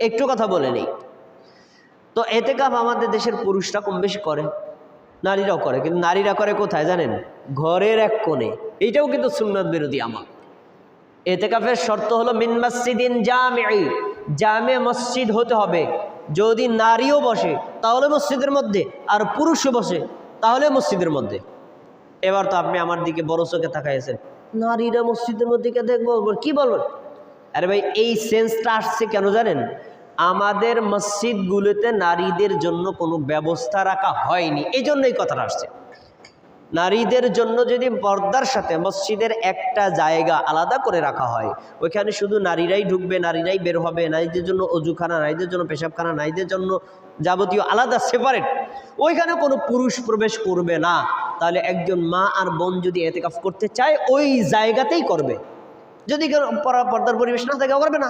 একটু কথা বলে নেই। তো এতেকাফ আমাদের দেশের পুরুষরা কম বেশি করে, নারীরাও করে, কিন্তু নারীরা করে কোথায় জানেন? ঘরের এক কোণে। এইটাও কিন্তু সুন্নাত বিরোধী আমল। এতেকাফের শর্ত হলো মিন মসজিদিন জামিঈ, জামে মসজিদ হতে হবে। যদি নারীও বসে তাহলে মসজিদের মধ্যে, আর পুরুষও বসে তাহলে মসজিদের মধ্যে। এবার তো আপনি আমার দিকে বড় চোখে তাকাইছেন, নারীরা মসজিদের মধ্যে কে দেখবো, কি বলবেন? আরে ভাই, এই সেন্সটা আসছে কেন জানেন? আমাদের মসজিদগুলোতে নারীদের জন্য কোনো ব্যবস্থা রাখা হয়নি, এই জন্য এই কথাটা আসছে। নারীদের জন্য যদি পর্দার সাথে মসজিদের একটা জায়গা আলাদা করে রাখা হয়, ওইখানে শুধু নারীরাই ঢুকবে, নারীরাই বের হবে, নারীদের জন্য অজুখানা, নারীদের জন্য পেশাবখানা, নারীদের জন্য যাবতীয় আলাদা সেপারেট, ওইখানে কোনো পুরুষ প্রবেশ করবে না, তাহলে একজন মা আর বোন যদি এতেকাফ করতে চায় ওই জায়গাতেই করবে। যদি পর্দার পরিবেশ না থাকে করবে না,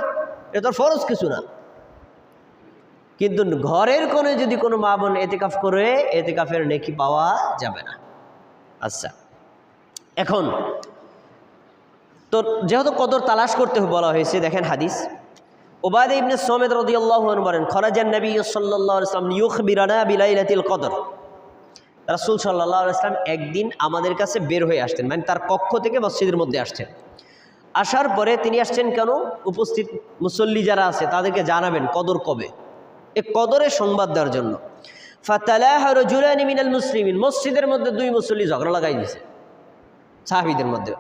এটা তো ফরজ কিছু না। কিন্তু ঘরের কোণে যদি কোনো মা বোন এতেকাফ করে, এতেকাফের নেকি পাওয়া যাবে না। আচ্ছা, এখন তো যেহেতু কদর তালাশ করতে বলা হয়েছে, দেখেন হাদিস। উবাদা ইবনে সামিত রাদিয়াল্লাহু আনহু বলেন, খরাজান নবী সাল্লাল্লাহু আলাইহি ওয়াসাল্লাম ইউখবিরানা বিলাইলাতিল কদর। রাসূল সাল্লাল্লাহু আলাইহি ওয়াসাল্লাম একদিন আমাদের কাছে বের হয়ে আসতেন, মানে তার কক্ষ থেকে মসজিদের মধ্যে আসতেন। আসার পরে তিনি আসছেন কেন? উপস্থিত মুসল্লি যারা আছে তাদেরকে জানাবেন কদর কবে, এই কদরের সংবাদ দেওয়ার জন্য। ফাতালাহা রাজুলানি মিনাল মুসলিমিন, মসজিদের মধ্যে দুই মুসল্লি ঝগড়া লাগাই দিয়েছে। সাহাবীদের মধ্যে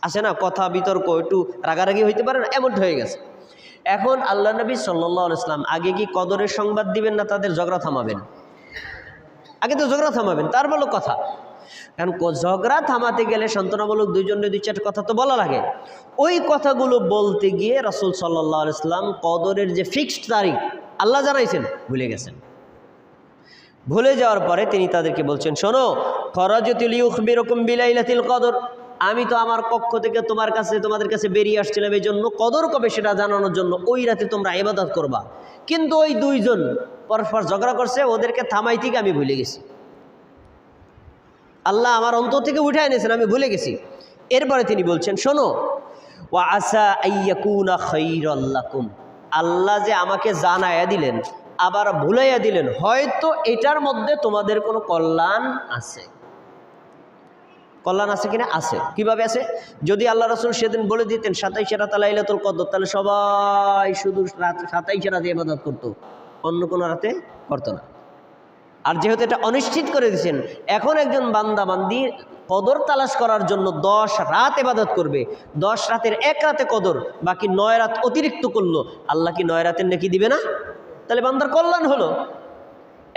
আছে না, কথা বিতর্ক, একটু রাগারাগি হইতে পারে না, এমনটা হয়ে গেছে। এখন আল্লাহ নবী সাল্লাল্লাহু আলাইহি ওয়াসাল্লাম আগে কি কদরের সংবাদ দিবেন না তাদের ঝগড়া থামাবেন? আগে তো ঝগড়া থামাবেন, তার বলো কথা। কারণ ঝগড়া থামাতে গেলে সান্ত্বনামূলক দুইজনের দুই চারটা কথা তো বলা লাগে। ওই কথাগুলো বলতে গিয়ে রাসূল সাল্লাল্লাহু আলাইহি ওয়াসাল্লাম কদরের যে ফিক্সড তারিখ আল্লাহ জানাইছেন ভুলে গেছেন। ভুলে যাওয়ার পরে তিনি তাদেরকে বলছেন, শোনো, খরাজতু লিউখবিরুকুম বিলাইলাতিল কদর, আমি তো আমার কক্ষ থেকে তোমাদের কাছে বেরিয়ে আসছিলাম এই জন্য কদর কবে সেটা জানানোর জন্য, ওই রাতে তোমরা ইবাদত করবা। কিন্তু ওই দুইজন পরস্পর ঝগড়া করছে, ওদেরকে থামাই থেকে আমি ভুলে গেছি। আল্লাহ আমার অন্তর থেকে উঠে এনেছেন, আমি ভুলে গেছি। এরপরে তিনি বলছেন, শোনো, ওয়া আসা আইয়াকুনা খাইরাল লাকুম, আল্লাহ যে আমাকে জানায়া দিলেন আবার ভুলাইয়া দিলেন, হয়তো এটার মধ্যে তোমাদের কোনো কল্যাণ আছে। কল্যাণ আছে কিনা? আছে। কিভাবে আছে? যদি আল্লাহ রাসূল সেদিন বলে দিতেন 27 রাত লাইলাতুল কদর, তাহলে সবাই শুধু 27 রাতে ইবাদত করতো, অন্য কোনো রাতে করতো না। আর যেহেতু এটা অনিশ্চিত করে দিয়েছেন, এখন একজন বান্দা বান্দি কদর তালাশ করার জন্য 10 রাত ইবাদত করবে, 10 রাতের এক রাতে কদর, বাকি 9 রাত অতিরিক্ত করলো, আল্লাহ কি 9 রাতের নেকি দিবে না? তাহলে বান্দার কল্যাণ হলো।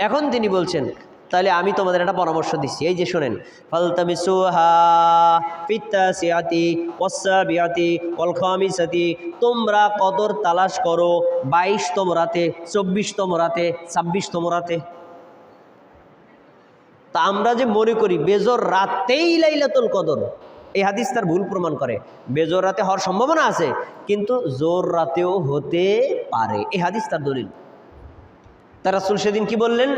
এখন তিনি বলছেন, তাহলে আমি তোমাদের একটা পরামর্শ দিচ্ছি, এই যে শোনেন, ফালতামিসুহা ফিত্তাসিয়াতি ওয়াসসাবিয়াতি ওয়াল খামিসাতি, তোমরা কদর তালাশ করো 22তম রাতে, 24তম রাতে, 26তম রাতে। তা আমরা যে মনে করি বেজর রাতেই লাইলাতুল কদর, এই হাদিস তার ভুল প্রমাণ করে। বেজর রাতে হওয়ার সম্ভাবনা আছে, কিন্তু জোর রাতেও হতে পারে, এই হাদিস তার দলিল। তার রাসূল সেদিন কি বললেন?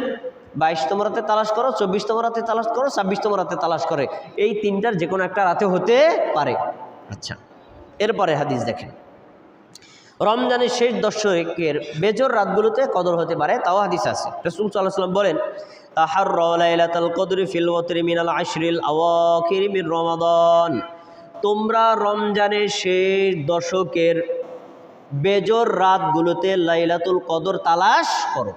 22তম রাতে তালাশ করো, 24তম রাতে তালাশ করো, 26তম রাতে তালাশ করে, এই তিনটার যে কোনো একটা রাতে হতে পারে। আচ্ছা, এরপরে হাদিস দেখেন, রমজানের শেষ দশকের বেজর রাতগুলোতে কদর হতে পারে, তাও হাদিস আছে। রাসূল সাল্লাল্লাহু আলাইহি ওয়াসাল্লাম বলেন, তাহাররাউ লাইলাতাল কদরি ফিল ওয়াতরি মিনাল আশরিল আওয়াখির মিন রমাদান, তোমরা রমজানের শেষ দশকের বেজর রাতগুলোতে লাইলাতুল কদর তালাশ করো।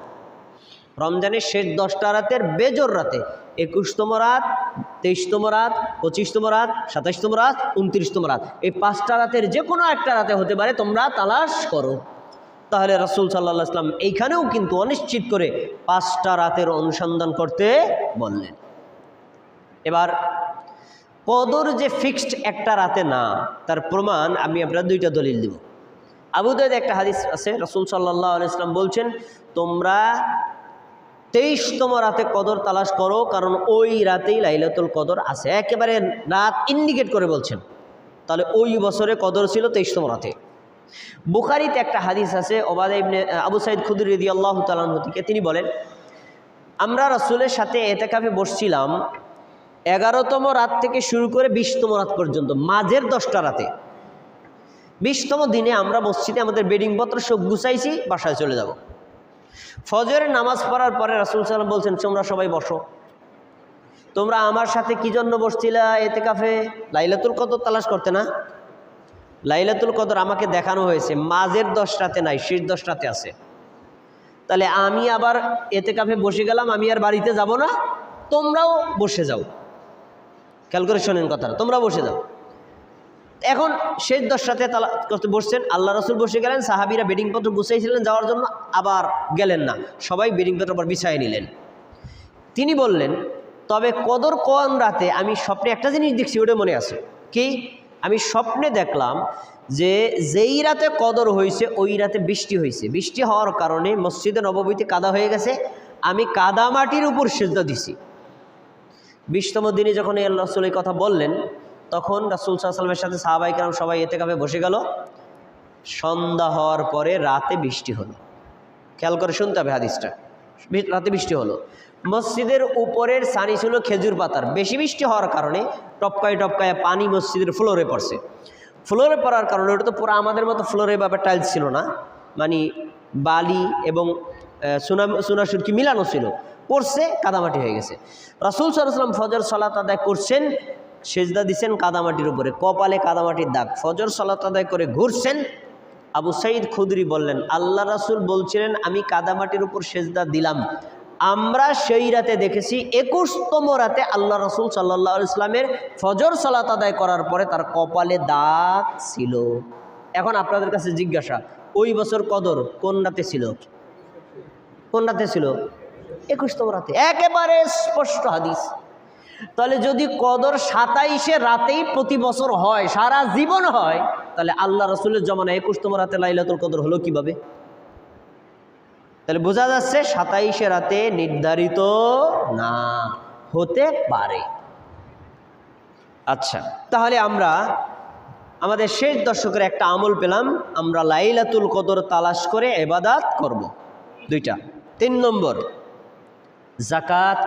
রমজানের শেষ 10টা রাতের বেজর রাতে, 21তম রাত, 23তম রাত, 25তম রাত, 27তম রাত, 29তম রাত, এই 5টা রাতের যে কোনো একটা রাতে হতে পারে, তোমরা তালাশ করো। তাহলে রাসূল সাল্লাল্লাহু আলাইহি ওয়াসাল্লাম এইখানেও কিন্তু অনিশ্চিত করে 5টা রাতের অনুসন্ধান করতে বললেন। এবার কদর যে ফিক্সড একটা রাতে না, তার প্রমাণ আমি আপনার 2টা দলিল দিব। আবু দাউদ একটা হাদিস আছে, রাসূল সাল্লাল্লাহু আলাইহি ওয়াসাল্লাম বলছেন, তোমরা 23তম রাতে কদর তালাশ করো, কারণ ওই রাতেই লাইলাতুল কদর আছে। একেবারে রাত ইন্ডিকেট করে বলছেন, তাহলে ওই বছরে কদর ছিল 23তম রাতে। বুখারীতে একটা হাদিস আছে, উবাদা ইবনে আবু সাঈদ খুদরি রাদিয়াল্লাহু তাআলা আনহু থেকে, তিনি বলেন, আমরা রাসূলের সাথে ইতিকাফে বসছিলাম 11তম রাত থেকে শুরু করে 20তম রাত পর্যন্ত, মাঝের 10টা রাতে। 20তম দিনে আমরা মসজিদে আমাদের বেডিংপত্র সব গুছাইছি, বাসায় চলে যাব। ফজরের নামাজ পড়ার পরে রাসূল সাল্লাল্লাহু আলাইহি ওয়াসাল্লাম বলছেন, তোমরা সবাই বসো। তোমরা আমার সাথে কি জন্য বসছিলা এতেকাফে? লাইলাতুল কদর তালাশ করতে না? লাইলাতুল কদর আমাকে দেখানো হয়েছে মাঝের 10 রাতে নাই, শেষ 10 রাতে আছে। তাহলে আমি আবার এতেকাফে বসে গেলাম, আমি আর বাড়িতে যাব না, তোমরাও বসে যাও। খেয়াল করে শোনেন কথাটা, তোমরা বসে যাও। এখন শেষ 10 রাতে তালা করতে বসছেন, আল্লাহ রাসূল বসে গেলেন, সাহাবীরা বেডিংপত্র গুছাইছিলেন যাওয়ার জন্য, আবার গেলেন না, সবাই বেডিংপত্র আবার বিছায় নিলেন। তিনি বললেন, তবে কদর কোন রাতে আমি স্বপ্নে একটা জিনিস দেখছি, ওটা মনে আছে। কি? আমি স্বপ্নে দেখলাম যে যেই রাতে কদর হয়েছে ওই রাতে বৃষ্টি হয়েছে। বৃষ্টি হওয়ার কারণে মসজিদে নববীতে কাদা হয়ে গেছে, আমি কাদা মাটির উপর সিজদা দিছি। 20তম দিনে যখন এই আল্লাহ রাসূল এই কথা বললেন, তখন রাসূল সাল্লাল্লাহু আলাইহি ওয়াসাল্লামের সাথে সাহাবায়ে কেরাম সবাই ইতিকাফে বসে গেল। সন্ধ্যা হওয়ার পরে রাতে বৃষ্টি হলো। খেয়াল করে শুনতে হবে হাদিসটা। রাতে বৃষ্টি হলো। মসজিদের উপরের ছানি ছিল খেজুর পাতার, বেশি বৃষ্টি হওয়ার কারণে টপকায় টপকায় পানি মসজিদের ফ্লোরে পড়ছে। ফ্লোরে পড়ার কারণে, ওটা তো পুরো আমাদের মতো ফ্লোরে ব্যাপার টাইলস ছিল না, মানে বালি এবং সুনাসুরকি মিলানো ছিল, পড়ছে, কাদামাটি হয়ে গেছে। রাসূল সাল্লাল্লাহু আলাইহি ওয়াসাল্লাম ফজর সালাত আদায় করছেন, সেজদা দিচ্ছেন কাদামাটির উপরে, কপালে কাদামাটির দাগ। ফজর সালাত আদায় করে ঘুরছেন। আবু সাঈদ খুদরি বললেন, আল্লাহ রাসূল বলছিলেন আমি কাদামাটির উপর সেজদা দিলাম। আমরা সেই রাতে দেখেছি 21তম রাতে আল্লাহ রাসূল সাল্লাল্লাহু আলাইহি ওয়াসাল্লামের ফজর সালাত আদায় করার পরে তার কপালে দাগ ছিল। এখন আপনাদের কাছে জিজ্ঞাসা, ওই বছর কদর কোন রাতে ছিল? কোন রাতে ছিল? 21তম রাতে। একেবারে স্পষ্ট হাদিস। তাহলে যদি কদর 27 রাতেই প্রতি বছর হয়, সারা জীবন হয়, তাহলে আল্লাহ রাসূলের জমানায় 21তম রাতে লাইলাতুল কদর হলো কিভাবে? তাহলে বোঝা যাচ্ছে 27 রাতে নির্ধারিত না, হতে পারে। আচ্ছা, তাহলে আমরা আমাদের শেষ দশকের একটা আমল পেলাম, আমরা লাইলাতুল কদর তালাশ করে ইবাদত করব। 2টা। 3 নম্বর, যাকাত